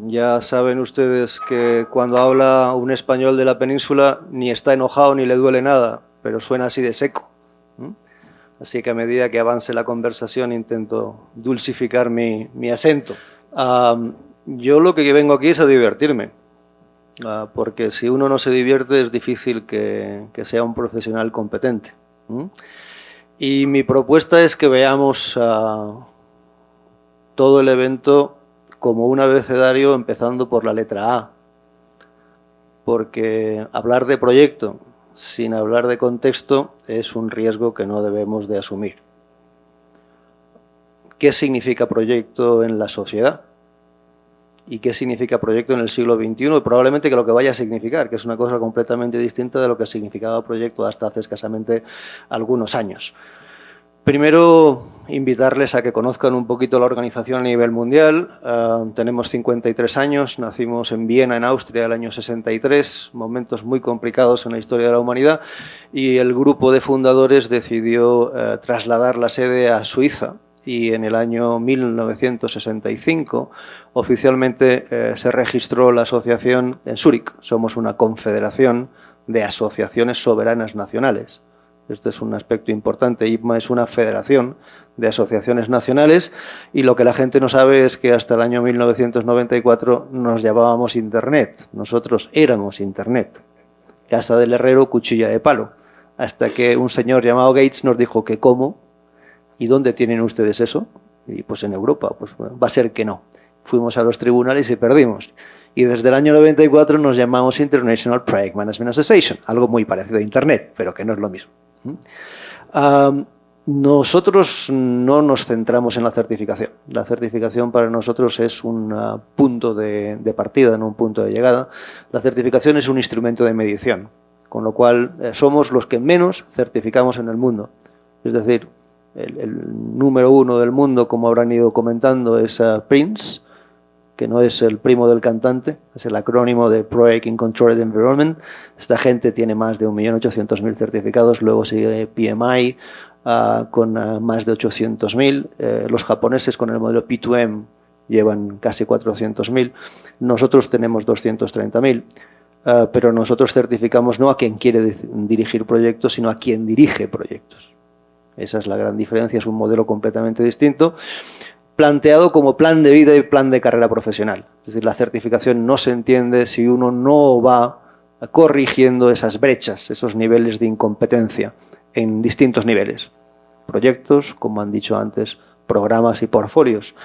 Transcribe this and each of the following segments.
Ya saben ustedes que cuando habla un español de la península ni está enojado ni le duele nada, pero suena así de seco. Así que a medida que avance la conversación intento dulcificar mi acento. Yo lo que vengo aquí es a divertirme, porque si uno no se divierte es difícil que sea un profesional competente. Y mi propuesta es que veamos todo el evento como un abecedario empezando por la letra A, porque hablar de proyecto sin hablar de contexto es un riesgo que no debemos de asumir. ¿Qué significa proyecto en la sociedad? ¿Y qué significa proyecto en el siglo XXI? Y probablemente que lo que vaya a significar, que es una cosa completamente distinta de lo que significaba proyecto hasta hace escasamente algunos años. Primero, invitarles a que conozcan un poquito la organización a nivel mundial. Tenemos 53 años, nacimos en Viena, en Austria, el año 63, momentos muy complicados en la historia de la humanidad, y el grupo de fundadores decidió trasladar la sede a Suiza, y en el año 1965 oficialmente se registró la asociación en Zúrich. Somos una confederación de asociaciones soberanas nacionales. Este es un aspecto importante. IPMA es una federación de asociaciones nacionales y lo que la gente no sabe es que hasta el año 1994 nos llamábamos Internet. Nosotros éramos Internet. Casa del herrero, cuchilla de palo. Hasta que un señor llamado Gates nos dijo que cómo y dónde tienen ustedes eso. Y pues en Europa, pues bueno, va a ser que no. Fuimos a los tribunales y perdimos. Y desde el año 94 nos llamamos International Project Management Association, algo muy parecido a Internet, pero que no es lo mismo. Nosotros no nos centramos en la certificación. La certificación para nosotros es un punto de partida, no un punto de llegada. La certificación es un instrumento de medición, con lo cual somos los que menos certificamos en el mundo. Es decir, el número uno del mundo, como habrán ido comentando, es Prince, que no es el primo del cantante, es el acrónimo de Project in Controlled Environment. Esta gente tiene más de 1.800.000 certificados, luego sigue PMI con más de 800.000. Los japoneses con el modelo P2M llevan casi 400.000. Nosotros tenemos 230.000. Pero nosotros certificamos no a quien quiere dirigir proyectos, sino a quien dirige proyectos. Esa es la gran diferencia, es un modelo completamente distinto, planteado como plan de vida y plan de carrera profesional. Es decir, la certificación no se entiende si uno no va corrigiendo esas brechas, esos niveles de incompetencia en distintos niveles. Proyectos, como han dicho antes, programas y portfolios.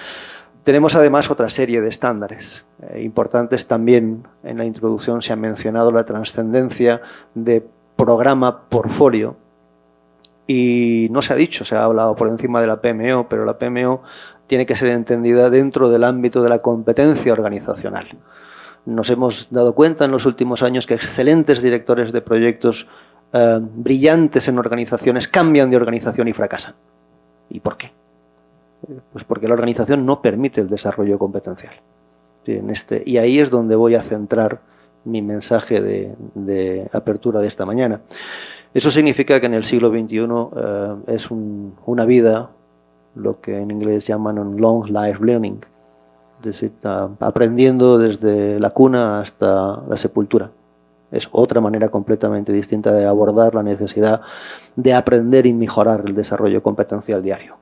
Tenemos además otra serie de estándares importantes. También en la introducción se ha mencionado la trascendencia de programa-portfolio. Y no se ha dicho, se ha hablado por encima de la PMO, pero la PMO tiene que ser entendida dentro del ámbito de la competencia organizacional. Nos hemos dado cuenta en los últimos años que excelentes directores de proyectos brillantes en organizaciones cambian de organización y fracasan. ¿Y por qué? Pues porque la organización no permite el desarrollo competencial. Y ahí es donde voy a centrar mi mensaje de apertura de esta mañana. Eso significa que en el siglo XXI es una vida, lo que en inglés llaman un long life learning, es decir, aprendiendo desde la cuna hasta la sepultura. Es otra manera completamente distinta de abordar la necesidad de aprender y mejorar el desarrollo competencial diario.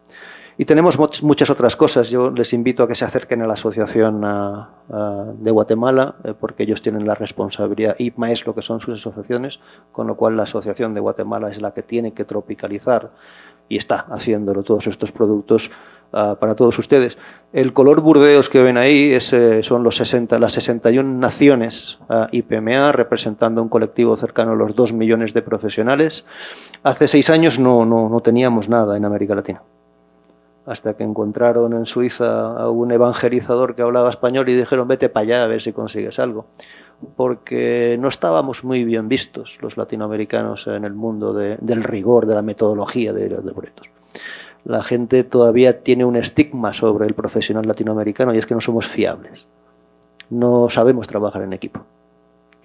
Y tenemos muchas otras cosas. Yo les invito a que se acerquen a la Asociación de Guatemala, porque ellos tienen la responsabilidad, IPMA es lo que son sus asociaciones, con lo cual la Asociación de Guatemala es la que tiene que tropicalizar y está haciéndolo todos estos productos para todos ustedes. El color burdeos que ven ahí son las 61 naciones IPMA, representando un colectivo cercano a los 2 millones de profesionales. Hace 6 años no teníamos nada en América Latina, hasta que encontraron en Suiza a un evangelizador que hablaba español y dijeron, vete para allá a ver si consigues algo. Porque no estábamos muy bien vistos los latinoamericanos en el mundo del rigor, de la metodología de proyectos. La gente todavía tiene un estigma sobre el profesional latinoamericano y es que no somos fiables. No sabemos trabajar en equipo.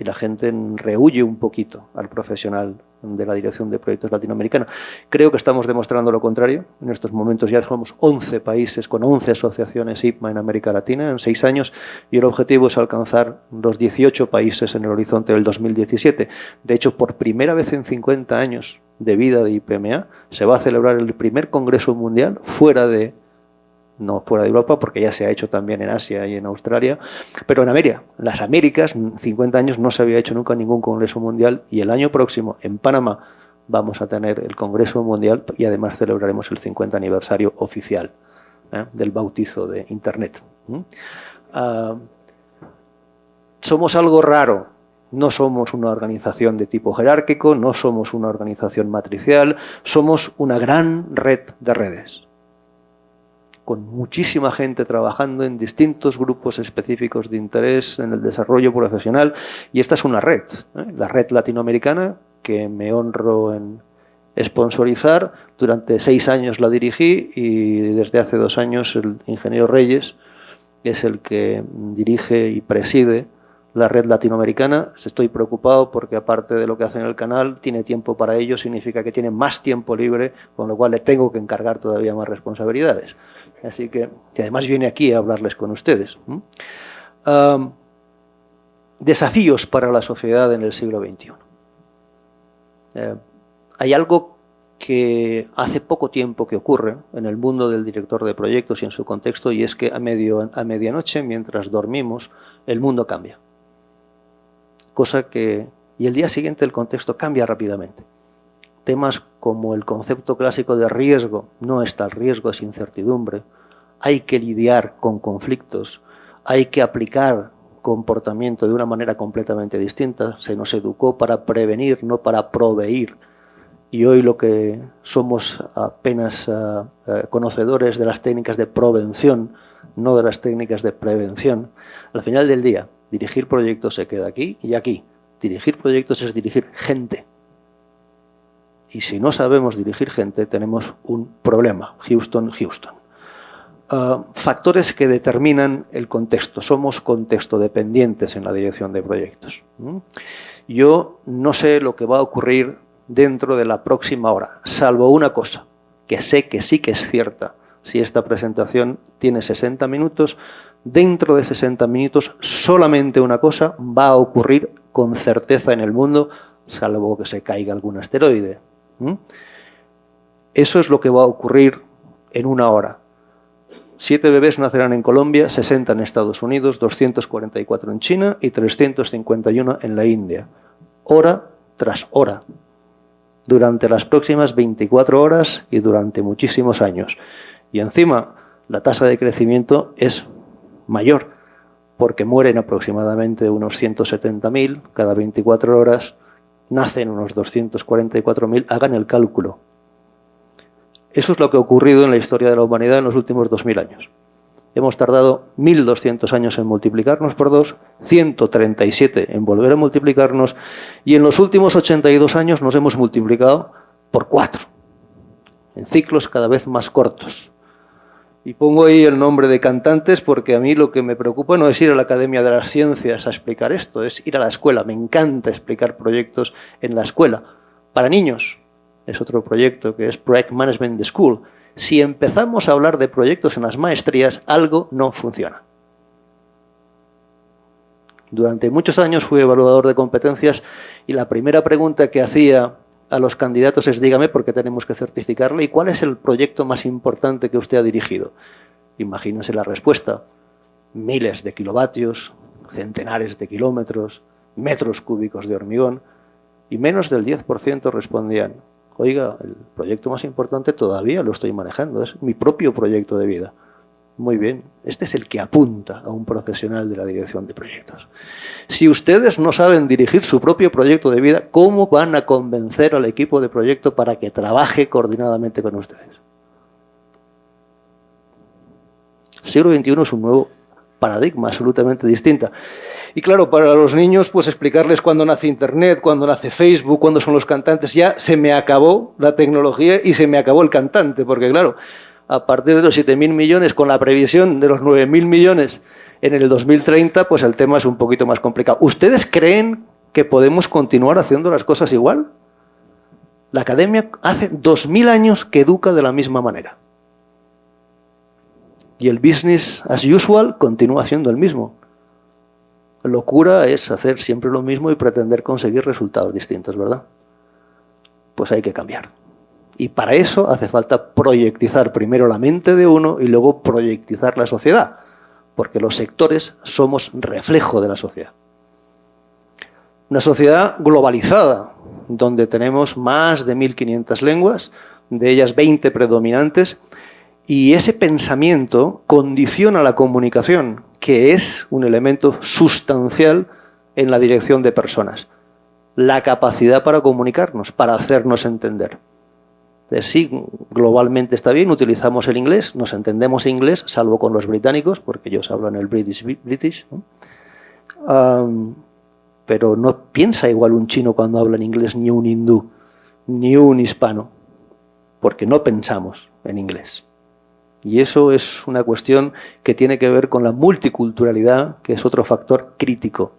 Y la gente rehuye un poquito al profesional de la Dirección de Proyectos Latinoamericana. Creo que estamos demostrando lo contrario. En estos momentos ya somos 11 países con 11 asociaciones IPMA en América Latina en 6 años y el objetivo es alcanzar los 18 países en el horizonte del 2017. De hecho, por primera vez en 50 años de vida de IPMA, se va a celebrar el primer Congreso Mundial no fuera de Europa, porque ya se ha hecho también en Asia y en Australia, pero en América, las Américas, 50 años no se había hecho nunca ningún Congreso Mundial y el año próximo en Panamá vamos a tener el Congreso Mundial y además celebraremos el 50 aniversario oficial del bautizo de Internet. Somos algo raro. No somos una organización de tipo jerárquico, no somos una organización matricial, somos una gran red de redes, con muchísima gente trabajando en distintos grupos específicos de interés en el desarrollo profesional, y esta es una red, la red latinoamericana, que me honro en sponsorizar. Durante 6 años la dirigí y desde hace 2 años el ingeniero Reyes es el que dirige y preside la red latinoamericana. Estoy preocupado porque aparte de lo que hace en el canal, tiene tiempo para ello, significa que tiene más tiempo libre, con lo cual le tengo que encargar todavía más responsabilidades. Así que además viene aquí a hablarles con ustedes. Desafíos para la sociedad en el siglo XXI. Hay algo que hace poco tiempo que ocurre en el mundo del director de proyectos y en su contexto, y es que a medianoche, mientras dormimos, el mundo cambia. Y el día siguiente el contexto cambia rápidamente. Temas como el concepto clásico de riesgo, no está el riesgo, es incertidumbre. Hay que lidiar con conflictos, hay que aplicar comportamiento de una manera completamente distinta. Se nos educó para prevenir, no para proveer. Y hoy lo que somos apenas conocedores de las técnicas de prevención, no de las técnicas de prevención. Al final del día, dirigir proyectos se queda aquí y aquí. Dirigir proyectos es dirigir gente. Y si no sabemos dirigir gente, tenemos un problema. Houston. Factores que determinan el contexto. Somos contexto dependientes en la dirección de proyectos. Yo no sé lo que va a ocurrir dentro de la próxima hora, salvo una cosa, que sé que sí que es cierta. Si esta presentación tiene 60 minutos, dentro de 60 minutos solamente una cosa va a ocurrir con certeza en el mundo, salvo que se caiga algún asteroide. Eso es lo que va a ocurrir en una hora. 7 bebés nacerán en Colombia, 60 en Estados Unidos, 244 en China y 351 en la India. Hora tras hora. Durante las próximas 24 horas y durante muchísimos años. Y encima, la tasa de crecimiento es mayor, porque mueren aproximadamente unos 170.000 cada 24 horas, nacen unos 244.000, hagan el cálculo. Eso es lo que ha ocurrido en la historia de la humanidad en los últimos 2000 años. Hemos tardado 1200 años en multiplicarnos por 2, 137 en volver a multiplicarnos, y en los últimos 82 años nos hemos multiplicado por 4, en ciclos cada vez más cortos. Y pongo ahí el nombre de cantantes porque a mí lo que me preocupa no es ir a la Academia de las Ciencias a explicar esto, es ir a la escuela. Me encanta explicar proyectos en la escuela. Para niños es otro proyecto que es Project Management the School. Si empezamos a hablar de proyectos en las maestrías, algo no funciona. Durante muchos años fui evaluador de competencias y la primera pregunta que hacía a los candidatos es: dígame por qué tenemos que certificarle y cuál es el proyecto más importante que usted ha dirigido. Imagínense la respuesta: miles de kilovatios, centenares de kilómetros, metros cúbicos de hormigón, y menos del 10% respondían: oiga, el proyecto más importante todavía lo estoy manejando, es mi propio proyecto de vida. Muy bien, este es el que apunta a un profesional de la dirección de proyectos. Si ustedes no saben dirigir su propio proyecto de vida, ¿cómo van a convencer al equipo de proyecto para que trabaje coordinadamente con ustedes? El siglo XXI es un nuevo paradigma absolutamente distinto. Y claro, para los niños, pues explicarles cuándo nace Internet, cuándo nace Facebook, cuándo son los cantantes, ya se me acabó la tecnología y se me acabó el cantante, porque claro, a partir de los 7.000 millones, con la previsión de los 9.000 millones en el 2030, pues el tema es un poquito más complicado. ¿Ustedes creen que podemos continuar haciendo las cosas igual? La academia hace 2000 años que educa de la misma manera. Y el business as usual continúa siendo el mismo. Locura es hacer siempre lo mismo y pretender conseguir resultados distintos, ¿verdad? Pues hay que cambiar. Y para eso hace falta proyectizar primero la mente de uno y luego proyectizar la sociedad, porque los sectores somos reflejo de la sociedad. Una sociedad globalizada, donde tenemos más de 1500 lenguas, de ellas 20 predominantes, y ese pensamiento condiciona la comunicación, que es un elemento sustancial en la dirección de personas. La capacidad para comunicarnos, para hacernos entender. Sí, globalmente está bien, utilizamos el inglés, nos entendemos inglés, salvo con los británicos, porque ellos hablan el British, ¿no? Pero no piensa igual un chino cuando habla en inglés, ni un hindú, ni un hispano, porque no pensamos en inglés. Y eso es una cuestión que tiene que ver con la multiculturalidad, que es otro factor crítico.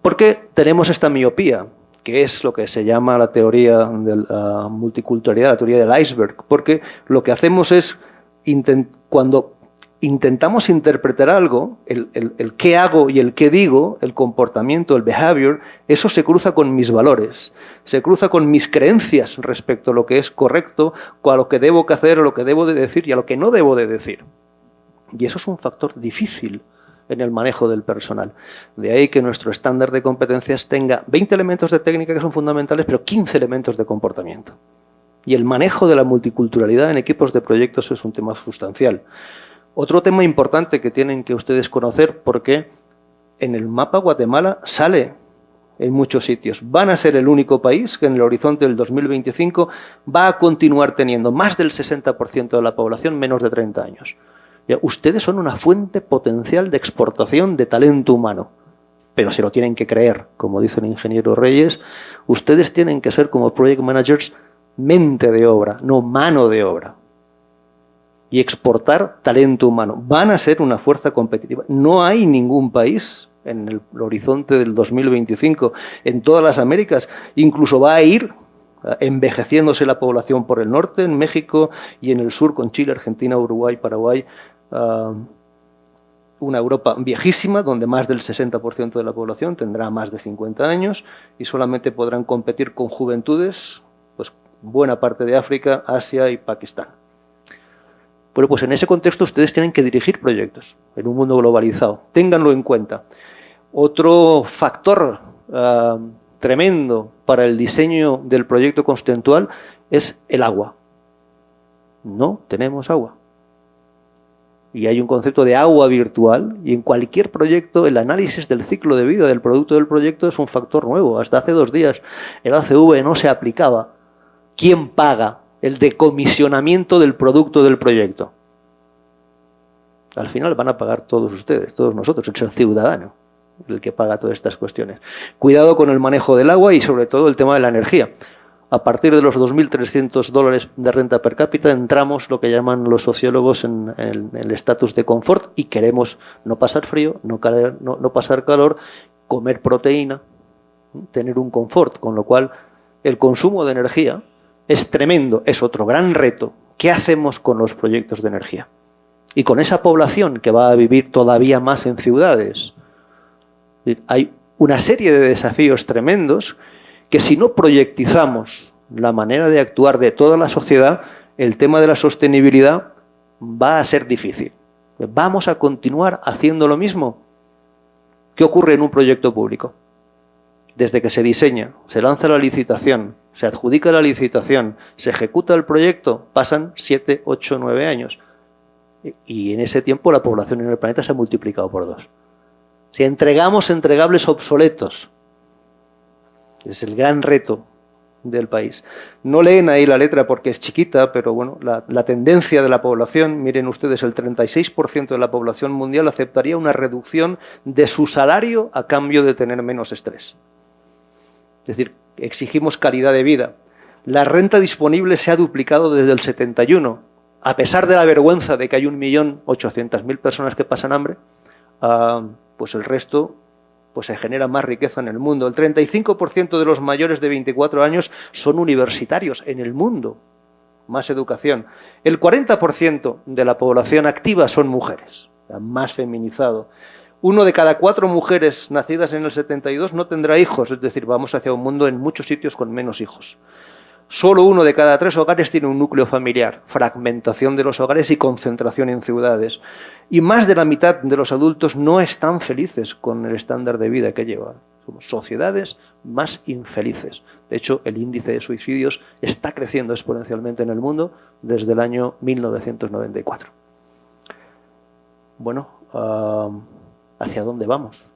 Porque tenemos esta miopía, que es lo que se llama la teoría de la multiculturalidad, la teoría del iceberg, porque lo que hacemos es, cuando intentamos interpretar algo, el qué hago y el qué digo, el comportamiento, el behavior, eso se cruza con mis valores, se cruza con mis creencias respecto a lo que es correcto, a lo que debo hacer, a lo que debo de decir y a lo que no debo de decir. Y eso es un factor difícil en el manejo del personal. De ahí que nuestro estándar de competencias tenga 20 elementos de técnica que son fundamentales, pero 15 elementos de comportamiento. Y el manejo de la multiculturalidad en equipos de proyectos es un tema sustancial. Otro tema importante que tienen que ustedes conocer, porque en el mapa Guatemala sale en muchos sitios. Van a ser el único país que en el horizonte del 2025 va a continuar teniendo más del 60% de la población menos de 30 años. Ustedes son una fuente potencial de exportación de talento humano, pero se lo tienen que creer. Como dice el ingeniero Reyes, ustedes tienen que ser como project managers mente de obra, no mano de obra. Y exportar talento humano. Van a ser una fuerza competitiva. No hay ningún país en el horizonte del 2025, en todas las Américas, incluso va a ir envejeciéndose la población por el norte, en México y en el sur con Chile, Argentina, Uruguay, Paraguay, una Europa viejísima donde más del 60% de la población tendrá más de 50 años y solamente podrán competir con juventudes, pues buena parte de África, Asia y Pakistán. Bueno, pues en ese contexto ustedes tienen que dirigir proyectos en un mundo globalizado. Ténganlo en cuenta. Otro factor tremendo para el diseño del proyecto conceptual es el agua. No tenemos agua. Y hay un concepto de agua virtual y en cualquier proyecto el análisis del ciclo de vida del producto del proyecto es un factor nuevo. Hasta hace 2 días el ACV no se aplicaba. ¿Quién paga el decomisionamiento del producto del proyecto? Al final van a pagar todos ustedes, todos nosotros, el ser ciudadano, el que paga todas estas cuestiones. Cuidado con el manejo del agua y sobre todo el tema de la energía. A partir de los $2.300 de renta per cápita entramos lo que llaman los sociólogos en el estatus de confort y queremos no pasar frío, no pasar calor, comer proteína, tener un confort, con lo cual el consumo de energía es tremendo, es otro gran reto. ¿Qué hacemos con los proyectos de energía? Y con esa población que va a vivir todavía más en ciudades. Hay una serie de desafíos tremendos que si no proyectizamos la manera de actuar de toda la sociedad, el tema de la sostenibilidad va a ser difícil. ¿Vamos a continuar haciendo lo mismo? ¿Qué ocurre en un proyecto público? Desde que se diseña, se lanza la licitación, se adjudica la licitación, se ejecuta el proyecto, pasan 7, 8, 9 años. Y en ese tiempo la población en el planeta se ha multiplicado por 2. Si entregamos entregables obsoletos, es el gran reto del país. No leen ahí la letra porque es chiquita, pero bueno, la tendencia de la población, miren ustedes, el 36% de la población mundial aceptaría una reducción de su salario a cambio de tener menos estrés. Es decir, exigimos calidad de vida. La renta disponible se ha duplicado desde el 71. A pesar de la vergüenza de que hay 1.800.000 personas que pasan hambre, pues el resto pues se genera más riqueza en el mundo. El 35% de los mayores de 24 años son universitarios en el mundo. Más educación. El 40% de la población activa son mujeres, más feminizado. 1 de cada 4 mujeres nacidas en el 72 no tendrá hijos, es decir, vamos hacia un mundo en muchos sitios con menos hijos. Solo 1 de cada 3 hogares tiene un núcleo familiar, fragmentación de los hogares y concentración en ciudades. Y más de la mitad de los adultos no están felices con el estándar de vida que llevan. Somos sociedades más infelices. De hecho, el índice de suicidios está creciendo exponencialmente en el mundo desde el año 1994. Bueno, ¿hacia dónde vamos?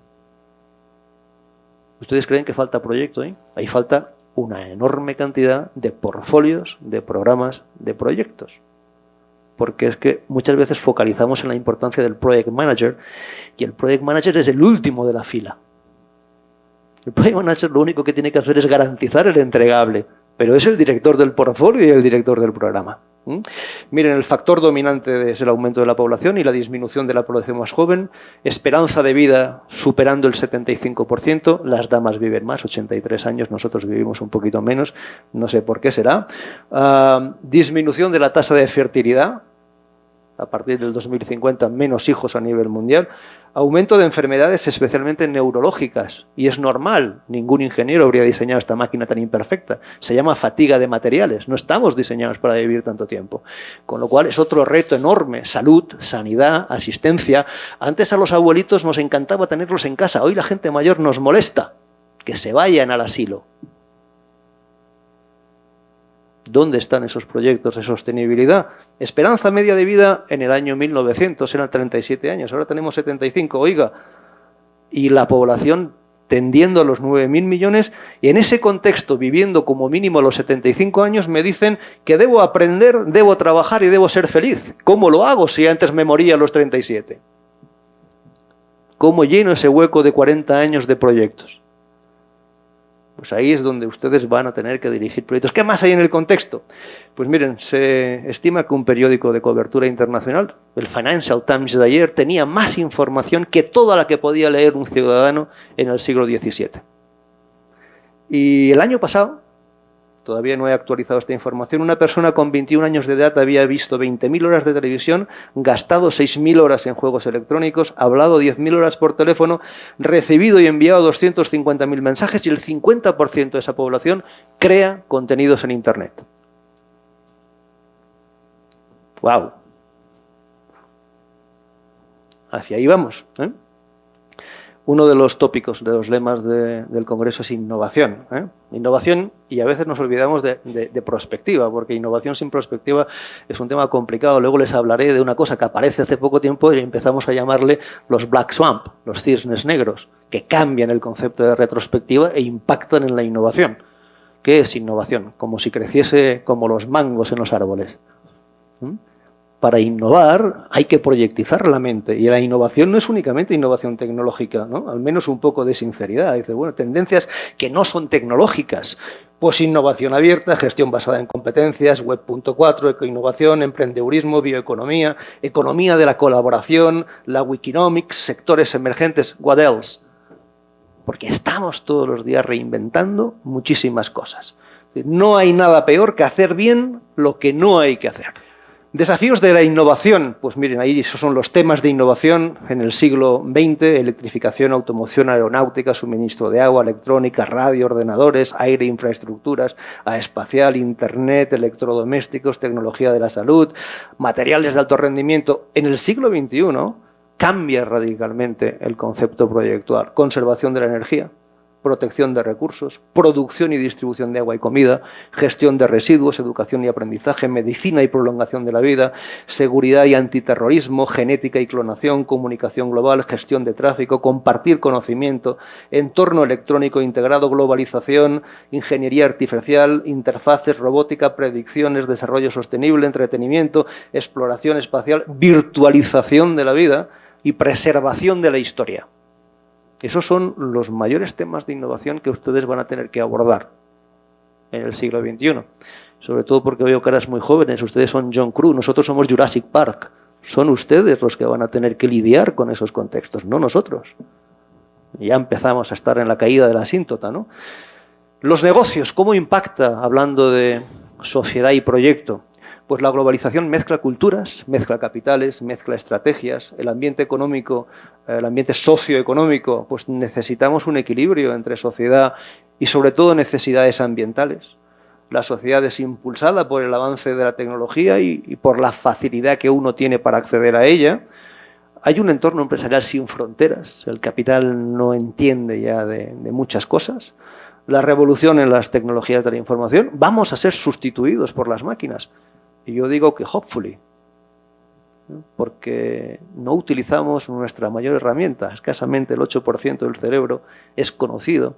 ¿Ustedes creen que falta proyecto ahí? Ahí falta una enorme cantidad de portfolios, de programas, de proyectos. Porque es que muchas veces focalizamos en la importancia del project manager y el project manager es el último de la fila. El project manager lo único que tiene que hacer es garantizar el entregable, pero es el director del portfolio y el director del programa. Miren, el factor dominante es el aumento de la población y la disminución de la población más joven, esperanza de vida superando el 75%, las damas viven más, 83 años, nosotros vivimos un poquito menos, no sé por qué será, disminución de la tasa de fertilidad, a partir del 2050 menos hijos a nivel mundial, aumento de enfermedades especialmente neurológicas, y es normal, ningún ingeniero habría diseñado esta máquina tan imperfecta, se llama fatiga de materiales, no estamos diseñados para vivir tanto tiempo, con lo cual es otro reto enorme, salud, sanidad, asistencia. Antes a los abuelitos nos encantaba tenerlos en casa, hoy la gente mayor nos molesta, que se vayan al asilo. ¿Dónde están esos proyectos de sostenibilidad? Esperanza media de vida en el año 1900 eran 37 años, ahora tenemos 75, oiga, y la población tendiendo a los 9.000 millones, y en ese contexto, viviendo como mínimo a los 75 años, me dicen que debo aprender, debo trabajar y debo ser feliz. ¿Cómo lo hago si antes me moría a los 37? ¿Cómo lleno ese hueco de 40 años de proyectos? Pues ahí es donde ustedes van a tener que dirigir proyectos. ¿Qué más hay en el contexto? Pues miren, se estima que un periódico de cobertura internacional, el Financial Times de ayer, tenía más información que toda la que podía leer un ciudadano en el siglo XVII. Y el año pasado, todavía no he actualizado esta información, una persona con 21 años de edad había visto 20.000 horas de televisión, gastado 6.000 horas en juegos electrónicos, hablado 10.000 horas por teléfono, recibido y enviado 250.000 mensajes, y el 50% de esa población crea contenidos en Internet. ¡Wow! Hacia ahí vamos, ¿eh? Uno de los tópicos, de los lemas del Congreso es innovación. Innovación, y a veces nos olvidamos de prospectiva, porque innovación sin prospectiva es un tema complicado. Luego les hablaré de una cosa que aparece hace poco tiempo y empezamos a llamarle los Black Swamp, los cisnes negros, que cambian el concepto de retrospectiva e impactan en la innovación. ¿Qué es innovación? Como si creciese como los mangos en los árboles. Para innovar hay que proyectizar la mente, y la innovación no es únicamente innovación tecnológica, ¿no? Al menos un poco de sinceridad. Dice, bueno, tendencias que no son tecnológicas, pues innovación abierta, gestión basada en competencias, Web 4.0, ecoinnovación, emprendedurismo, bioeconomía, economía de la colaboración, la Wikinomics, sectores emergentes, what else? Porque estamos todos los días reinventando muchísimas cosas. No hay nada peor que hacer bien lo que no hay que hacer. Desafíos de la innovación, pues miren, ahí esos son los temas de innovación en el siglo XX, electrificación, automoción, aeronáutica, suministro de agua, electrónica, radio, ordenadores, aire, infraestructuras, aeroespacial, internet, electrodomésticos, tecnología de la salud, materiales de alto rendimiento. En el siglo XXI cambia radicalmente el concepto proyectual, conservación de la energía, protección de recursos, producción y distribución de agua y comida, gestión de residuos, educación y aprendizaje, medicina y prolongación de la vida, seguridad y antiterrorismo, genética y clonación, comunicación global, gestión de tráfico, compartir conocimiento, entorno electrónico integrado, globalización, ingeniería artificial, interfaces, robótica, predicciones, desarrollo sostenible, entretenimiento, exploración espacial, virtualización de la vida y preservación de la historia. Esos son los mayores temas de innovación que ustedes van a tener que abordar en el siglo XXI. Sobre todo porque veo caras muy jóvenes. Ustedes son John Cru, nosotros somos Jurassic Park. Son ustedes los que van a tener que lidiar con esos contextos, no nosotros. Ya empezamos a estar en la caída de la asíntota, ¿no? Los negocios, ¿cómo impacta, hablando de sociedad y proyecto? Pues la globalización mezcla culturas, mezcla capitales, mezcla estrategias, el ambiente económico, el ambiente socioeconómico, pues necesitamos un equilibrio entre sociedad y sobre todo necesidades ambientales. La sociedad es impulsada por el avance de la tecnología y por la facilidad que uno tiene para acceder a ella. Hay un entorno empresarial sin fronteras, el capital no entiende ya de muchas cosas. La revolución en las tecnologías de la información, vamos a ser sustituidos por las máquinas. Y yo digo que hopefully, ¿no? Porque no utilizamos nuestra mayor herramienta, escasamente el 8% del cerebro es conocido.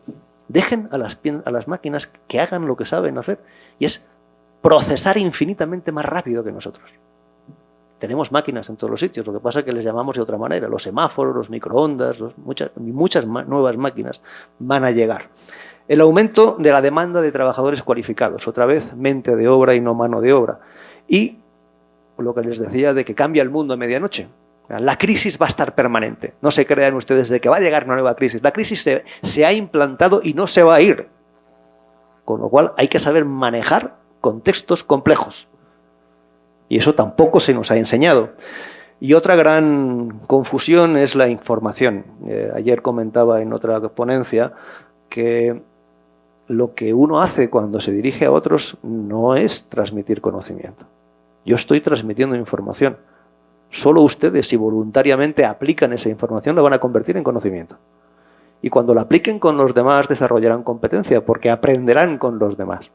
Dejen a las máquinas que hagan lo que saben hacer, y es procesar infinitamente más rápido que nosotros. Tenemos máquinas en todos los sitios, lo que pasa es que les llamamos de otra manera. Los semáforos, los microondas, muchas nuevas máquinas van a llegar. El aumento de la demanda de trabajadores cualificados, otra vez mente de obra y no mano de obra. Y lo que les decía de que cambia el mundo a medianoche. La crisis va a estar permanente. No se crean ustedes de que va a llegar una nueva crisis. La crisis se ha implantado y no se va a ir. Con lo cual hay que saber manejar contextos complejos. Y eso tampoco se nos ha enseñado. Y otra gran confusión es la información. Ayer comentaba en otra ponencia que lo que uno hace cuando se dirige a otros no es transmitir conocimiento. Yo estoy transmitiendo información. Solo ustedes, si voluntariamente aplican esa información, la van a convertir en conocimiento. Y cuando la apliquen con los demás, desarrollarán competencia, porque aprenderán con los demás.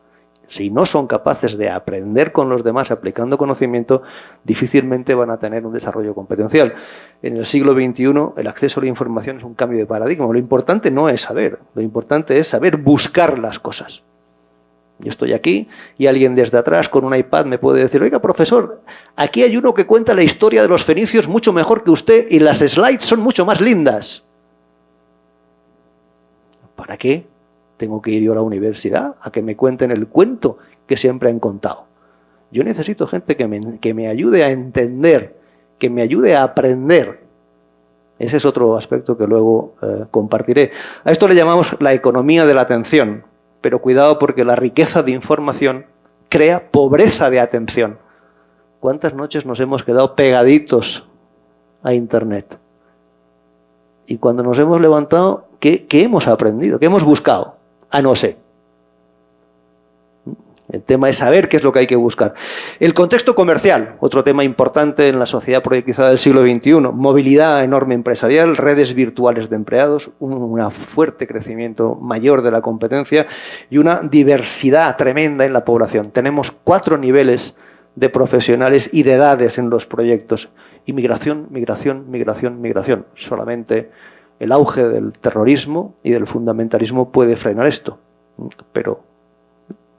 Si no son capaces de aprender con los demás aplicando conocimiento, difícilmente van a tener un desarrollo competencial. En el siglo XXI, el acceso a la información es un cambio de paradigma. Lo importante no es saber, lo importante es saber buscar las cosas. Yo estoy aquí y alguien desde atrás con un iPad me puede decir: oiga, profesor, aquí hay uno que cuenta la historia de los fenicios mucho mejor que usted y las slides son mucho más lindas. ¿Para qué tengo que ir yo a la universidad a que me cuenten el cuento que siempre han contado? Yo necesito gente que me ayude a entender, que me ayude a aprender. Ese es otro aspecto que luego compartiré. A esto le llamamos la economía de la atención. Pero cuidado, porque la riqueza de información crea pobreza de atención. ¿Cuántas noches nos hemos quedado pegaditos a Internet? Y cuando nos hemos levantado, ¿qué hemos aprendido? ¿Qué hemos buscado? No sé. El tema es saber qué es lo que hay que buscar. El contexto comercial, otro tema importante en la sociedad proyectizada del siglo XXI. Movilidad enorme empresarial, redes virtuales de empleados, un fuerte crecimiento mayor de la competencia y una diversidad tremenda en la población. Tenemos 4 niveles de profesionales y de edades en los proyectos. Inmigración, migración, migración, migración. Solamente el auge del terrorismo y del fundamentalismo puede frenar esto. Pero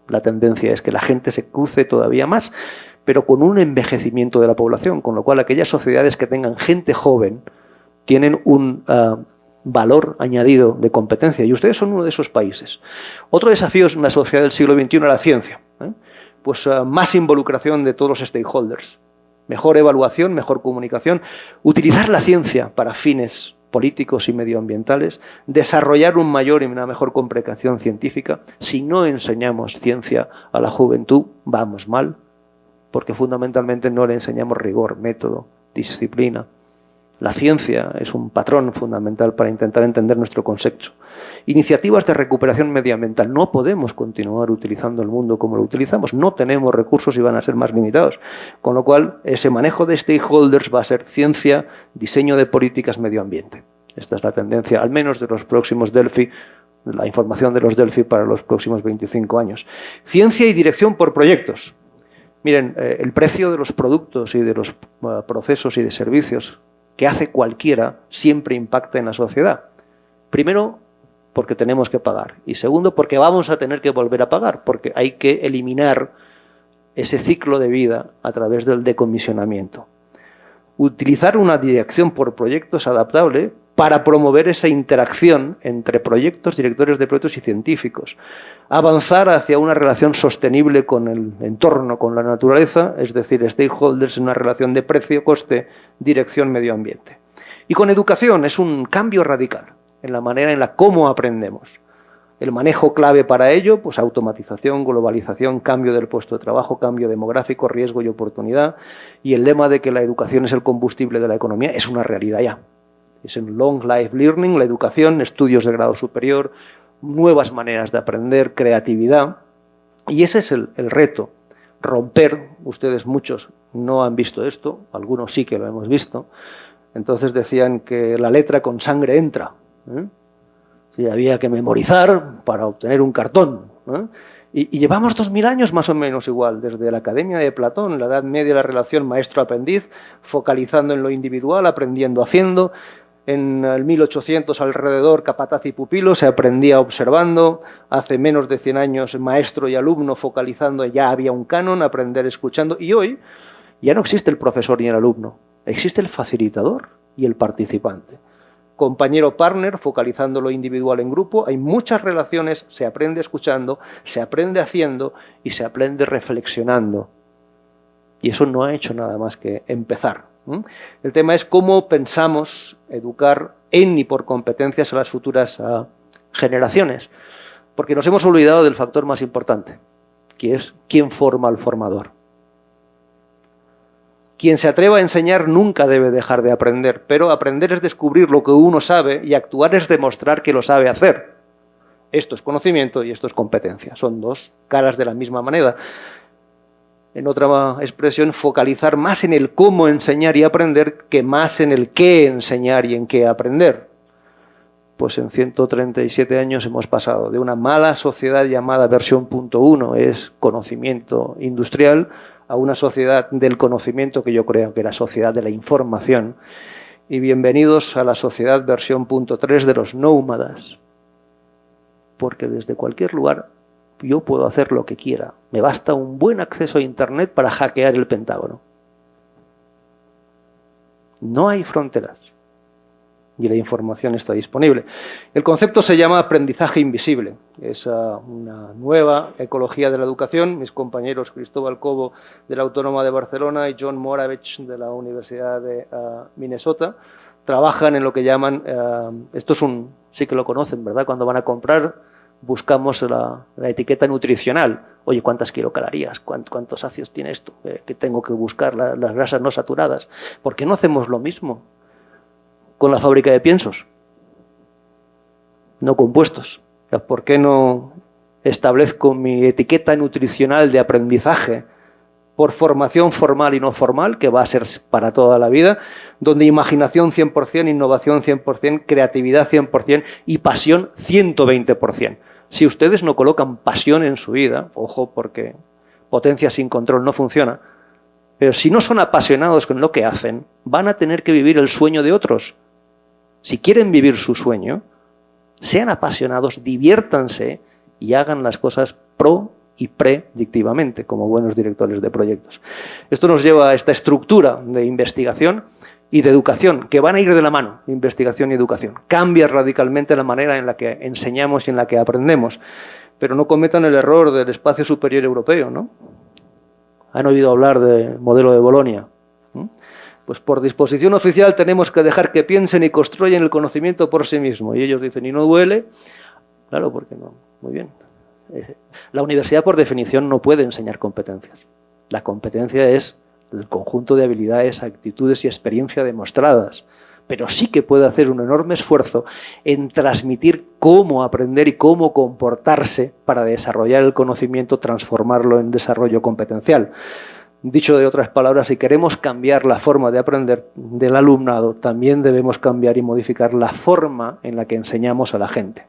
la tendencia es que la gente se cruce todavía más, pero con un envejecimiento de la población, con lo cual aquellas sociedades que tengan gente joven tienen un valor añadido de competencia, y ustedes son uno de esos países. Otro desafío en la sociedad del siglo XXI es la ciencia. Pues más involucración de todos los stakeholders, mejor evaluación, mejor comunicación, utilizar la ciencia para fines políticos y medioambientales, desarrollar un mayor y una mejor comprensión científica. Si no enseñamos ciencia a la juventud, vamos mal, porque fundamentalmente no le enseñamos rigor, método, disciplina. La ciencia es un patrón fundamental para intentar entender nuestro concepto. Iniciativas de recuperación medioambiental. No podemos continuar utilizando el mundo como lo utilizamos. No tenemos recursos y van a ser más limitados. Con lo cual, ese manejo de stakeholders va a ser ciencia, diseño de políticas, medio ambiente. Esta es la tendencia, al menos de los próximos Delphi, la información de los Delphi para los próximos 25 años. Ciencia y dirección por proyectos. Miren, el precio de los productos y de los procesos y de servicios que hace cualquiera siempre impacta en la sociedad. Primero, porque tenemos que pagar. Y segundo, porque vamos a tener que volver a pagar, porque hay que eliminar ese ciclo de vida a través del decomisionamiento. Utilizar una dirección por proyectos adaptable para promover esa interacción entre proyectos, directores de proyectos y científicos. Avanzar hacia una relación sostenible con el entorno, con la naturaleza, es decir, stakeholders en una relación de precio, coste, dirección, medio ambiente. Y con educación es un cambio radical. en la manera en la cómo aprendemos. El manejo clave para ello, pues automatización, globalización, cambio del puesto de trabajo, cambio demográfico, riesgo y oportunidad. Y el lema de que la educación es el combustible de la economía es una realidad ya. Es en long life learning, la educación, estudios de grado superior, nuevas maneras de aprender, creatividad. Y ese es el reto. Romper, ustedes muchos no han visto esto, algunos sí que lo hemos visto. Entonces decían que la letra con sangre entra. Sí, había que memorizar para obtener un cartón. Y llevamos 2000 años más o menos igual, desde la Academia de Platón, la Edad Media, la relación maestro-aprendiz, focalizando en lo individual, aprendiendo haciendo. En el 1800 alrededor, capataz y pupilo, se aprendía observando. Hace menos de 100 años, maestro y alumno focalizando, ya había un canon, aprender escuchando. Y hoy ya no existe el profesor ni el alumno, existe el facilitador y el participante. Compañero partner, focalizando lo individual en grupo. Hay muchas relaciones, se aprende escuchando, se aprende haciendo y se aprende reflexionando. Y eso no ha hecho nada más que empezar. El tema es cómo pensamos educar en y por competencias a las futuras generaciones. Porque nos hemos olvidado del factor más importante, que es quién forma al formador. Quien se atreva a enseñar nunca debe dejar de aprender, pero aprender es descubrir lo que uno sabe y actuar es demostrar que lo sabe hacer. Esto es conocimiento y esto es competencia. Son dos caras de la misma moneda. En otra expresión, focalizar más en el cómo enseñar y aprender que más en el qué enseñar y en qué aprender. Pues en 137 años hemos pasado de una mala sociedad llamada versión 1.1, es conocimiento industrial, a una sociedad del conocimiento que yo creo que era sociedad de la información. Y bienvenidos a la sociedad versión 3 de los nómadas. Porque desde cualquier lugar yo puedo hacer lo que quiera. Me basta un buen acceso a Internet para hackear el Pentágono. No hay fronteras. Y la información está disponible. El concepto se llama aprendizaje invisible. Es una nueva ecología de la educación. Mis compañeros Cristóbal Cobo de la Autónoma de Barcelona y John Moravec de la Universidad de Minnesota trabajan en lo que llaman, esto es sí que lo conocen, ¿verdad? Cuando van a comprar buscamos la etiqueta nutricional. Oye, ¿cuántas kilocalorías? ¿Cuántos ácidos tiene esto? Que tengo que buscar las grasas no saturadas. ¿Por qué no hacemos lo mismo con la fábrica de piensos? No compuestos. ¿Por qué no establezco mi etiqueta nutricional de aprendizaje por formación formal y no formal, que va a ser para toda la vida, donde imaginación 100%, innovación 100%, creatividad 100% y pasión 120%? Si ustedes no colocan pasión en su vida, ojo, porque potencia sin control no funciona, pero si no son apasionados con lo que hacen, van a tener que vivir el sueño de otros. Si quieren vivir su sueño, sean apasionados, diviértanse y hagan las cosas pro y predictivamente, como buenos directores de proyectos. Esto nos lleva a esta estructura de investigación y de educación, que van a ir de la mano, investigación y educación. Cambia radicalmente la manera en la que enseñamos y en la que aprendemos. Pero no cometan el error del espacio superior europeo, ¿no? ¿Han oído hablar del modelo de Bolonia? Pues por disposición oficial tenemos que dejar que piensen y construyan el conocimiento por sí mismos. Y ellos dicen, ¿y no duele? Claro, porque no. Muy bien. La universidad, por definición, no puede enseñar competencias. La competencia es el conjunto de habilidades, actitudes y experiencia demostradas. Pero sí que puede hacer un enorme esfuerzo en transmitir cómo aprender y cómo comportarse para desarrollar el conocimiento, transformarlo en desarrollo competencial. Dicho de otras palabras, si queremos cambiar la forma de aprender del alumnado, también debemos cambiar y modificar la forma en la que enseñamos a la gente.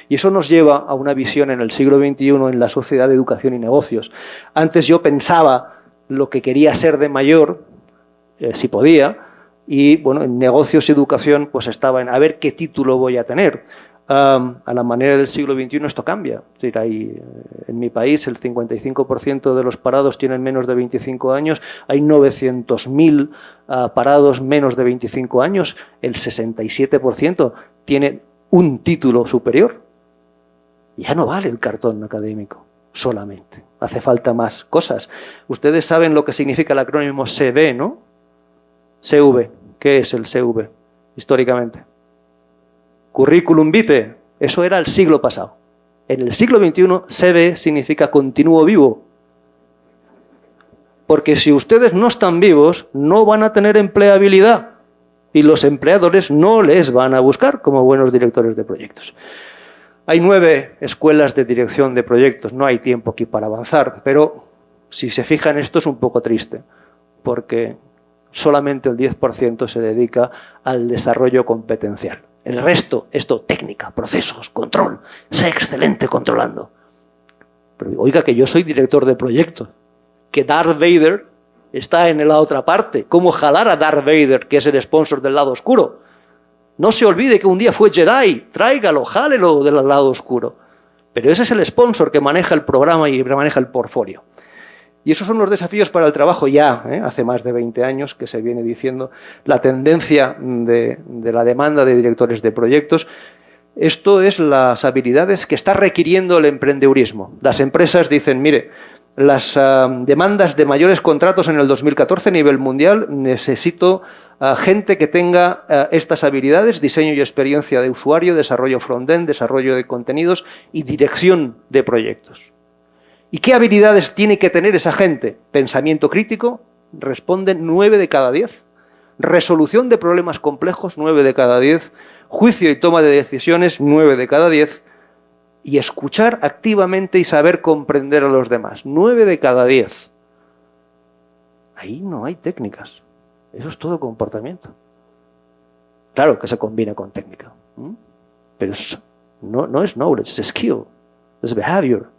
Y eso nos lleva a una visión en el siglo XXI en la sociedad de educación y negocios. Antes yo pensaba lo que quería ser de mayor, si podía, y bueno, en negocios y educación pues estaba en a ver qué título voy a tener. A la manera del siglo XXI esto cambia. Es decir, en mi país el 55% de los parados tienen menos de 25 años, hay 900.000 parados menos de 25 años, el 67% tiene un título superior. Ya no vale el cartón académico solamente, hace falta más cosas. Ustedes saben lo que significa el acrónimo CV, ¿no? CV, ¿qué es el CV históricamente? currículum vitae, eso era el siglo pasado. En el siglo XXI, CV significa continuo vivo. Porque si ustedes no están vivos, no van a tener empleabilidad. Y los empleadores no les van a buscar como buenos directores de proyectos. Hay 9 escuelas de dirección de proyectos. No hay tiempo aquí para avanzar, pero si se fijan, esto es un poco triste, porque solamente el 10% se dedica al desarrollo competencial. El resto, esto, técnica, procesos, control, sé excelente controlando. Pero oiga, que yo soy director de proyectos, que Darth Vader está en la otra parte. ¿Cómo jalar a Darth Vader, que es el sponsor del lado oscuro? No se olvide que un día fue Jedi, tráigalo, jálelo del lado oscuro. Pero ese es el sponsor que maneja el programa y maneja el portfolio. Y esos son los desafíos para el trabajo ya, hace más de 20 años que se viene diciendo, la tendencia de la demanda de directores de proyectos. Esto es las habilidades que está requiriendo el emprendedurismo. Las empresas dicen, mire, las demandas de mayores contratos en el 2014 a nivel mundial, necesito gente que tenga estas habilidades, diseño y experiencia de usuario, desarrollo front-end, desarrollo de contenidos y dirección de proyectos. ¿Y qué habilidades tiene que tener esa gente? Pensamiento crítico, responden 9 de cada 10. Resolución de problemas complejos, 9 de cada 10. Juicio y toma de decisiones, 9 de cada 10. Y escuchar activamente y saber comprender a los demás, 9 de cada 10. Ahí no hay técnicas. Eso es todo comportamiento. Claro que se combina con técnica, pero no es knowledge, es skill, es behavior.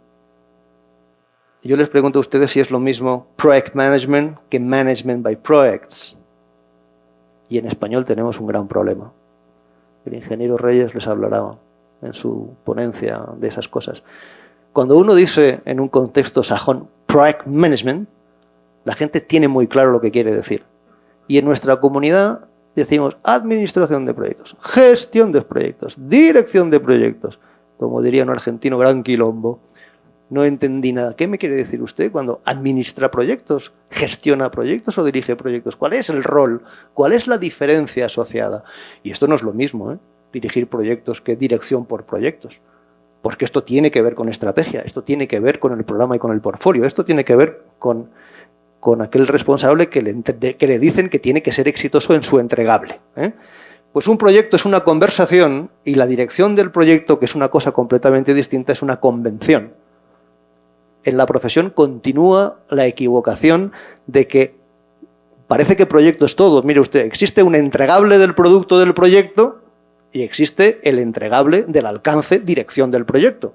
Yo les pregunto a ustedes si es lo mismo project management que management by projects. Y en español tenemos un gran problema. El ingeniero Reyes les hablará en su ponencia de esas cosas. Cuando uno dice en un contexto sajón project management, la gente tiene muy claro lo que quiere decir. Y en nuestra comunidad decimos administración de proyectos, gestión de proyectos, dirección de proyectos. Como diría un argentino, gran quilombo. No entendí nada. ¿Qué me quiere decir usted cuando administra proyectos, gestiona proyectos o dirige proyectos? ¿Cuál es el rol? ¿Cuál es la diferencia asociada? Y esto no es lo mismo, dirigir proyectos que dirección por proyectos. Porque esto tiene que ver con estrategia, esto tiene que ver con el programa y con el portfolio, esto tiene que ver con aquel responsable que le dicen que tiene que ser exitoso en su entregable. Pues un proyecto es una conversación y la dirección del proyecto, que es una cosa completamente distinta, es una convención. En la profesión continúa la equivocación de que parece que proyecto es todo. Mire usted, existe un entregable del producto del proyecto y existe el entregable del alcance, dirección del proyecto.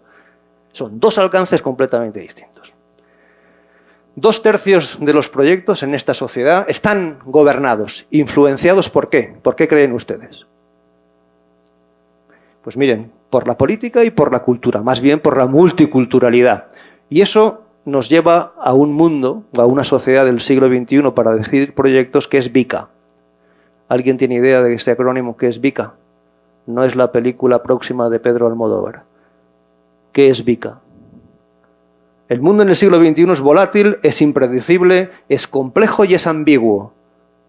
Son 2 alcances completamente distintos. 2/3 de los proyectos en esta sociedad están gobernados, influenciados ¿por qué? ¿Por qué creen ustedes? Pues miren, por la política y por la cultura, más bien por la multiculturalidad. Y eso nos lleva a un mundo, a una sociedad del siglo XXI para decidir proyectos que es VICA. ¿Alguien tiene idea de este acrónimo que es VICA? No es la película próxima de Pedro Almodóvar. ¿Qué es VICA? El mundo en el siglo XXI es volátil, es impredecible, es complejo y es ambiguo.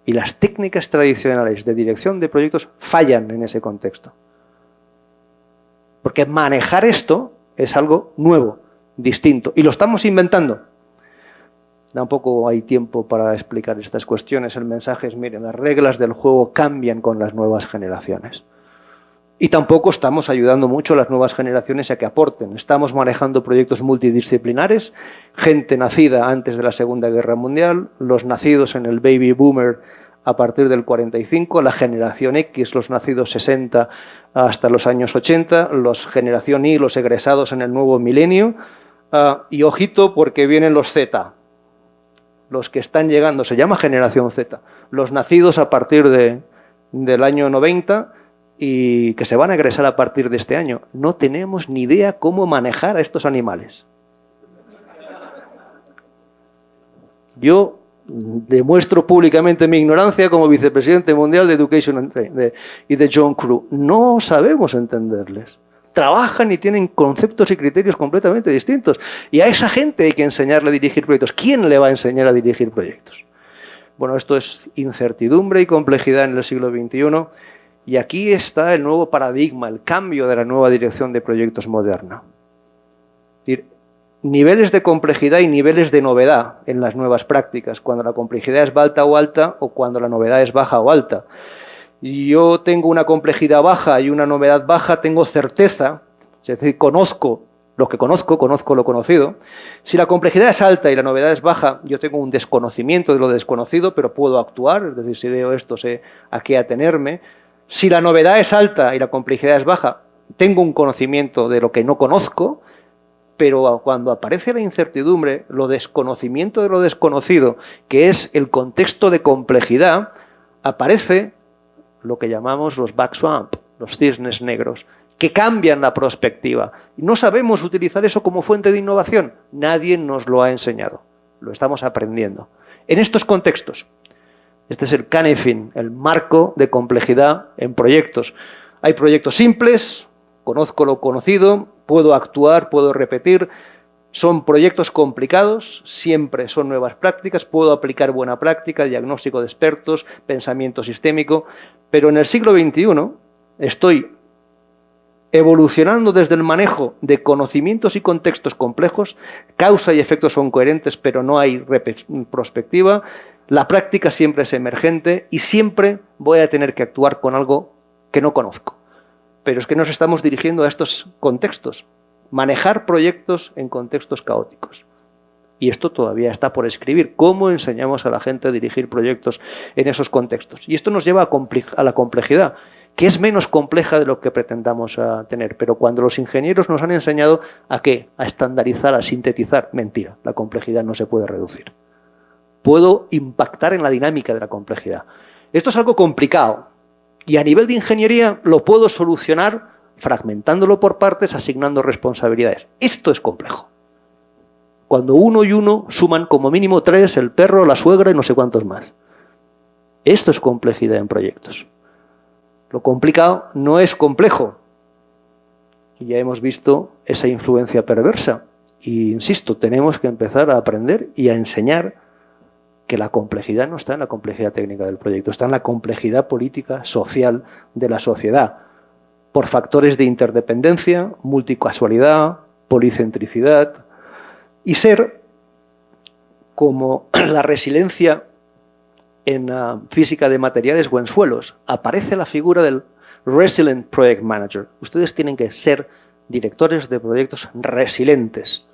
Y las técnicas tradicionales de dirección de proyectos fallan en ese contexto. Porque manejar esto es algo nuevo, distinto, y lo estamos inventando. Tampoco hay tiempo para explicar estas cuestiones. El mensaje es, miren, las reglas del juego cambian con las nuevas generaciones. Y tampoco estamos ayudando mucho a las nuevas generaciones a que aporten. Estamos manejando proyectos multidisciplinares, gente nacida antes de la Segunda Guerra Mundial, los nacidos en el baby boomer a partir del 45, la generación X, los nacidos 60 hasta los años 80, los generación Y, los egresados en el nuevo milenio, y ojito porque vienen los Z, los que están llegando, se llama generación Z, los nacidos a partir del año 90 y que se van a egresar a partir de este año. No tenemos ni idea cómo manejar a estos animales. Yo demuestro públicamente mi ignorancia como vicepresidente mundial de Education and Training y de John Crew. No sabemos entenderles. Trabajan y tienen conceptos y criterios completamente distintos. Y a esa gente hay que enseñarle a dirigir proyectos. ¿Quién le va a enseñar a dirigir proyectos? Bueno, esto es incertidumbre y complejidad en el siglo XXI. Y aquí está el nuevo paradigma, el cambio de la nueva dirección de proyectos moderna. Es decir, niveles de complejidad y niveles de novedad en las nuevas prácticas, cuando la complejidad es alta o cuando la novedad es baja o alta. Y yo tengo una complejidad baja y una novedad baja, tengo certeza, es decir, conozco lo que conozco lo conocido. Si la complejidad es alta y la novedad es baja, yo tengo un desconocimiento de lo desconocido, pero puedo actuar, es decir, si veo esto, sé a qué atenerme. Si la novedad es alta y la complejidad es baja, tengo un conocimiento de lo que no conozco, pero cuando aparece la incertidumbre, lo desconocimiento de lo desconocido, que es el contexto de complejidad, aparece lo que llamamos los backswamp, los cisnes negros, que cambian la perspectiva. No sabemos utilizar eso como fuente de innovación. Nadie nos lo ha enseñado. Lo estamos aprendiendo. En estos contextos, este es el CANEFIN, el marco de complejidad en proyectos. Hay proyectos simples, conozco lo conocido, puedo actuar, puedo repetir. Son proyectos complicados, siempre son nuevas prácticas, puedo aplicar buena práctica, diagnóstico de expertos, pensamiento sistémico, pero en el siglo XXI estoy evolucionando desde el manejo de conocimientos y contextos complejos, causa y efectos son coherentes, pero no hay prospectiva, la práctica siempre es emergente y siempre voy a tener que actuar con algo que no conozco. Pero es que nos estamos dirigiendo a estos contextos, manejar proyectos en contextos caóticos. Y esto todavía está por escribir. ¿Cómo enseñamos a la gente a dirigir proyectos en esos contextos? Y esto nos lleva a la complejidad, que es menos compleja de lo que pretendamos tener. Pero cuando los ingenieros nos han enseñado ¿a qué? A estandarizar, a sintetizar. Mentira, la complejidad no se puede reducir. Puedo impactar en la dinámica de la complejidad. Esto es algo complicado. Y a nivel de ingeniería lo puedo solucionar fragmentándolo por partes, asignando responsabilidades. Esto es complejo. Cuando uno y uno suman como mínimo 3, el perro, la suegra y no sé cuántos más. Esto es complejidad en proyectos. Lo complicado no es complejo. Y ya hemos visto esa influencia perversa. Y insisto, tenemos que empezar a aprender y a enseñar que la complejidad no está en la complejidad técnica del proyecto, está en la complejidad política, social de la sociedad, por factores de interdependencia, multicasualidad, policentricidad, y ser como la resiliencia en física de materiales o en suelos. Aparece la figura del Resilient Project Manager. Ustedes tienen que ser directores de proyectos resilientes.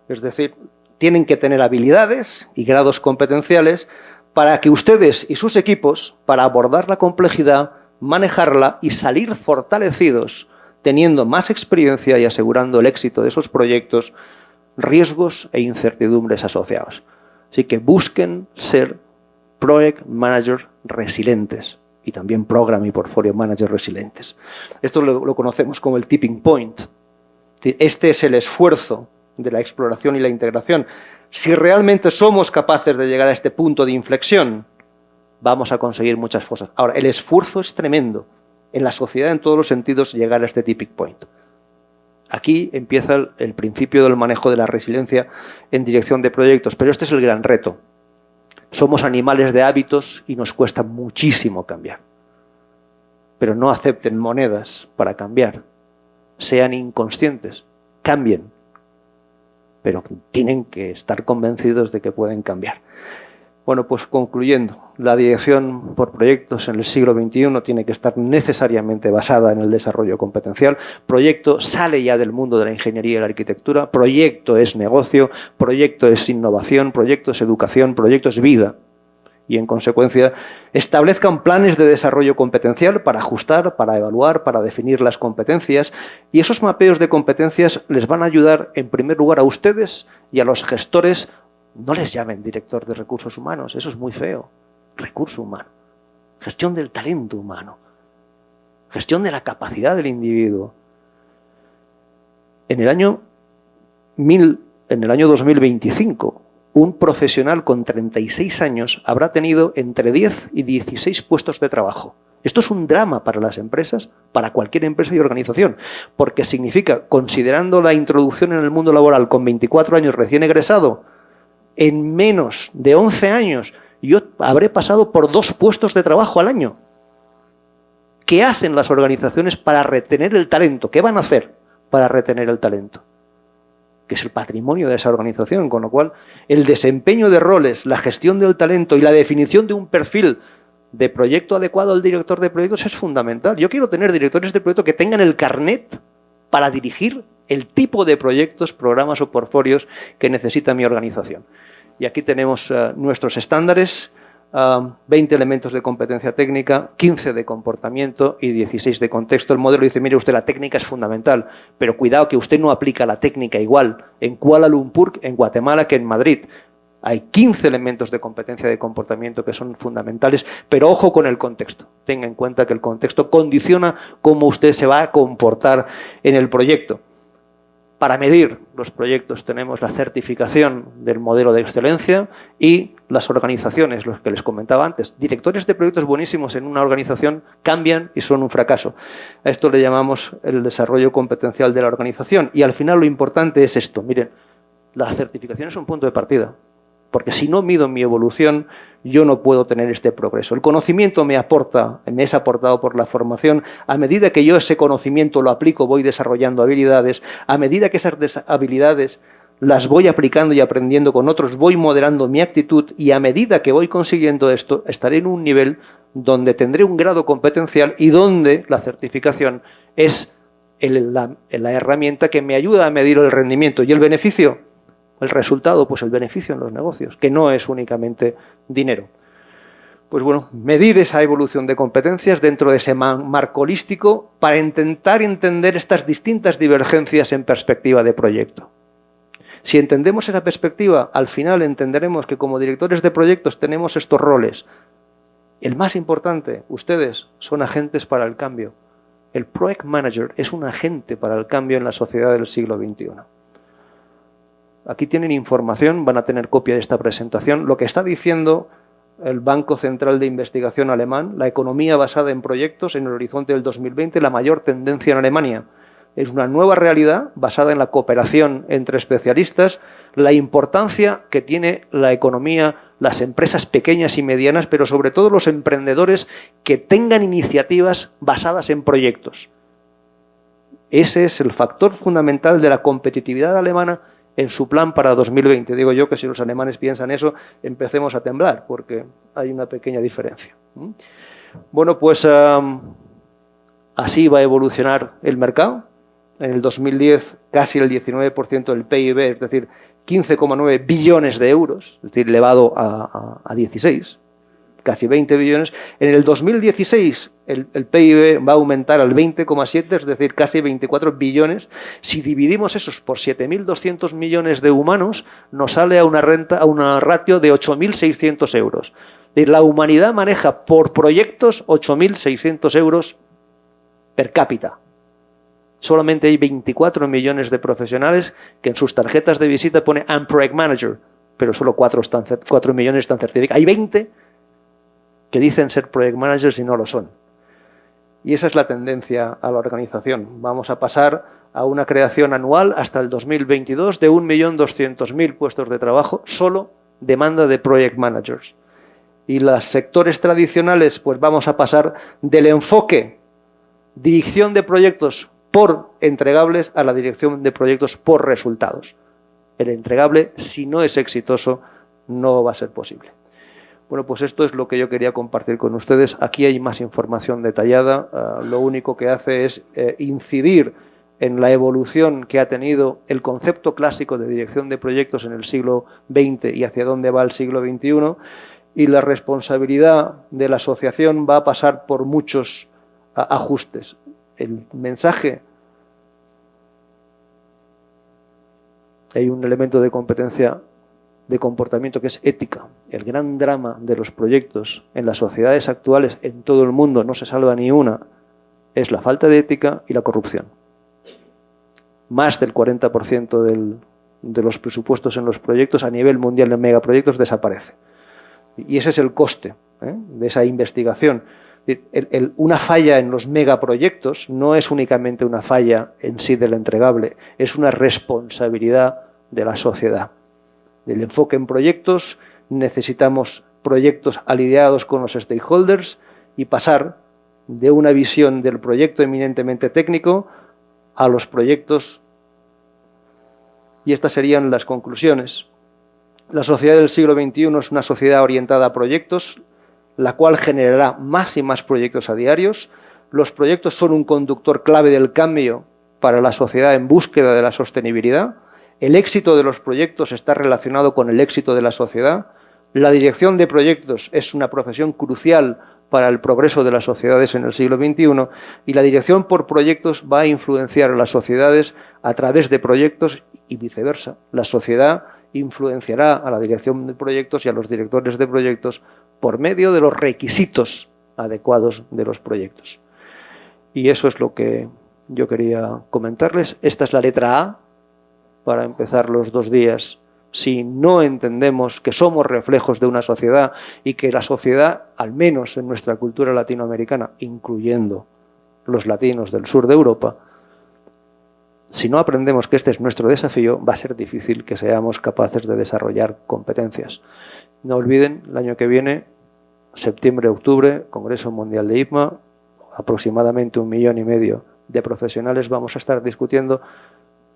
Es decir, tienen que tener habilidades y grados competenciales para que ustedes y sus equipos, para abordar la complejidad, manejarla y salir fortalecidos, teniendo más experiencia y asegurando el éxito de esos proyectos, riesgos e incertidumbres asociados. Así que busquen ser Project Managers resilientes y también Program y Portfolio Managers resilientes. Esto lo conocemos como el tipping point. Este es el esfuerzo de la exploración y la integración. Si realmente somos capaces de llegar a este punto de inflexión, vamos a conseguir muchas cosas. Ahora, el esfuerzo es tremendo. En la sociedad, en todos los sentidos, llegar a este tipping point. Aquí empieza el principio del manejo de la resiliencia en dirección de proyectos, pero este es el gran reto. Somos animales de hábitos y nos cuesta muchísimo cambiar. Pero no acepten monedas para cambiar. Sean inconscientes, cambien. Pero tienen que estar convencidos de que pueden cambiar. Bueno, pues concluyendo, la dirección por proyectos en el siglo XXI tiene que estar necesariamente basada en el desarrollo competencial. Proyecto sale ya del mundo de la ingeniería y la arquitectura. Proyecto es negocio, proyecto es innovación, proyecto es educación, proyecto es vida. Y en consecuencia, establezcan planes de desarrollo competencial para ajustar, para evaluar, para definir las competencias. Y esos mapeos de competencias les van a ayudar, en primer lugar, a ustedes y a los gestores. No les llamen director de recursos humanos, eso es muy feo. Recurso humano. Gestión del talento humano. Gestión de la capacidad del individuo. En el año 2025, un profesional con 36 años habrá tenido entre 10 y 16 puestos de trabajo. Esto es un drama para las empresas, para cualquier empresa y organización, porque significa, considerando la introducción en el mundo laboral con 24 años recién egresado, en menos de 11 años yo habré pasado por 2 puestos de trabajo al año. ¿Qué hacen las organizaciones para retener el talento? ¿Qué van a hacer para retener el talento? Que es el patrimonio de esa organización, con lo cual el desempeño de roles, la gestión del talento y la definición de un perfil de proyecto adecuado al director de proyectos es fundamental. Yo quiero tener directores de proyecto que tengan el carnet para dirigir el tipo de proyectos, programas o portfolios que necesita mi organización. Y aquí tenemos nuestros estándares, 20 elementos de competencia técnica, 15 de comportamiento y 16 de contexto. El modelo dice, mire usted, la técnica es fundamental, pero cuidado que usted no aplica la técnica igual en Kuala Lumpur, en Guatemala, que en Madrid. Hay 15 elementos de competencia de comportamiento que son fundamentales, pero ojo con el contexto. Tenga en cuenta que el contexto condiciona cómo usted se va a comportar en el proyecto. Para medir los proyectos tenemos la certificación del modelo de excelencia y las organizaciones, los que les comentaba antes. Directores de proyectos buenísimos en una organización cambian y son un fracaso. A esto le llamamos el desarrollo competencial de la organización. Y al final lo importante es esto. Miren, la certificación es un punto de partida. Porque si no mido mi evolución, yo no puedo tener este progreso. El conocimiento me es aportado por la formación. A medida que yo ese conocimiento lo aplico, voy desarrollando habilidades. A medida que esas habilidades las voy aplicando y aprendiendo con otros, voy moderando mi actitud y a medida que voy consiguiendo esto, estaré en un nivel donde tendré un grado competencial y donde la certificación es la herramienta que me ayuda a medir el rendimiento y el beneficio. El resultado, pues el beneficio en los negocios, que no es únicamente dinero. Pues bueno, medir esa evolución de competencias dentro de ese marco holístico para intentar entender estas distintas divergencias en perspectiva de proyecto. Si entendemos esa perspectiva, al final entenderemos que como directores de proyectos tenemos estos roles. El más importante, ustedes son agentes para el cambio. El Project Manager es un agente para el cambio en la sociedad del siglo XXI. Aquí tienen información, van a tener copia de esta presentación. Lo que está diciendo el Banco Central de Investigación alemán, la economía basada en proyectos en el horizonte del 2020, la mayor tendencia en Alemania. Es una nueva realidad basada en la cooperación entre especialistas, la importancia que tiene la economía, las empresas pequeñas y medianas, pero sobre todo los emprendedores que tengan iniciativas basadas en proyectos. Ese es el factor fundamental de la competitividad alemana en su plan para 2020. Digo yo que si los alemanes piensan eso, empecemos a temblar, porque hay una pequeña diferencia. Bueno, pues así va a evolucionar el mercado. En el 2010, casi el 19% del PIB, es decir, 15,9 billones de euros, es decir, elevado a 16, casi 20 billones. En el 2016 el PIB va a aumentar al 20,7, es decir, casi 24 billones. Si dividimos esos por 7.200 millones de humanos, nos sale a una ratio de 8.600 euros. Es decir, la humanidad maneja por proyectos 8.600 euros per cápita. Solamente hay 24 millones de profesionales que en sus tarjetas de visita pone I'm Project Manager, pero solo 4 millones están certificados. Hay 20 que dicen ser Project Managers y no lo son. Y esa es la tendencia a la organización. Vamos a pasar a una creación anual hasta el 2022 de 1.200.000 puestos de trabajo, solo demanda de Project Managers. Y los sectores tradicionales, pues vamos a pasar del enfoque dirección de proyectos por entregables a la dirección de proyectos por resultados. El entregable, si no es exitoso, no va a ser posible. Bueno, pues esto es lo que yo quería compartir con ustedes. Aquí hay más información detallada. Lo único que hace es incidir en la evolución que ha tenido el concepto clásico de dirección de proyectos en el siglo XX y hacia dónde va el siglo XXI. Y la responsabilidad de la asociación va a pasar por muchos ajustes. El mensaje, hay un elemento de competencia de comportamiento que es ética. El gran drama de los proyectos en las sociedades actuales en todo el mundo, no se salva ni una, es la falta de ética y la corrupción. Más del 40% de los presupuestos en los proyectos a nivel mundial en megaproyectos desaparece. Y ese es el coste de esa investigación. Una falla en los megaproyectos no es únicamente una falla en sí del entregable, es una responsabilidad de la sociedad. Del enfoque en proyectos, necesitamos proyectos alineados con los stakeholders y pasar de una visión del proyecto eminentemente técnico a los proyectos. Y estas serían las conclusiones. La sociedad del siglo XXI es una sociedad orientada a proyectos, la cual generará más y más proyectos a diarios. Los proyectos son un conductor clave del cambio para la sociedad en búsqueda de la sostenibilidad. El éxito de los proyectos está relacionado con el éxito de la sociedad. La dirección de proyectos es una profesión crucial para el progreso de las sociedades en el siglo XXI, y la dirección por proyectos va a influenciar a las sociedades a través de proyectos y viceversa. La sociedad influenciará a la dirección de proyectos y a los directores de proyectos por medio de los requisitos adecuados de los proyectos. Y eso es lo que yo quería comentarles. Esta es la letra A para empezar los 2 días. Si no entendemos que somos reflejos de una sociedad y que la sociedad, al menos en nuestra cultura latinoamericana, incluyendo los latinos del sur de Europa, si no aprendemos que este es nuestro desafío, va a ser difícil que seamos capaces de desarrollar competencias. No olviden, el año que viene, septiembre-octubre, Congreso Mundial de IPMA, aproximadamente 1,5 millones de profesionales vamos a estar discutiendo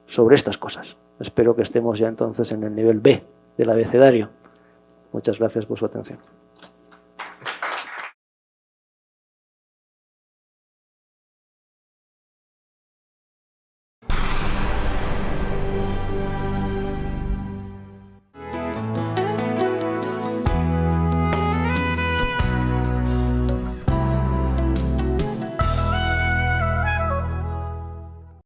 sobre estas cosas. Espero que estemos ya entonces en el nivel B del abecedario. Muchas gracias por su atención.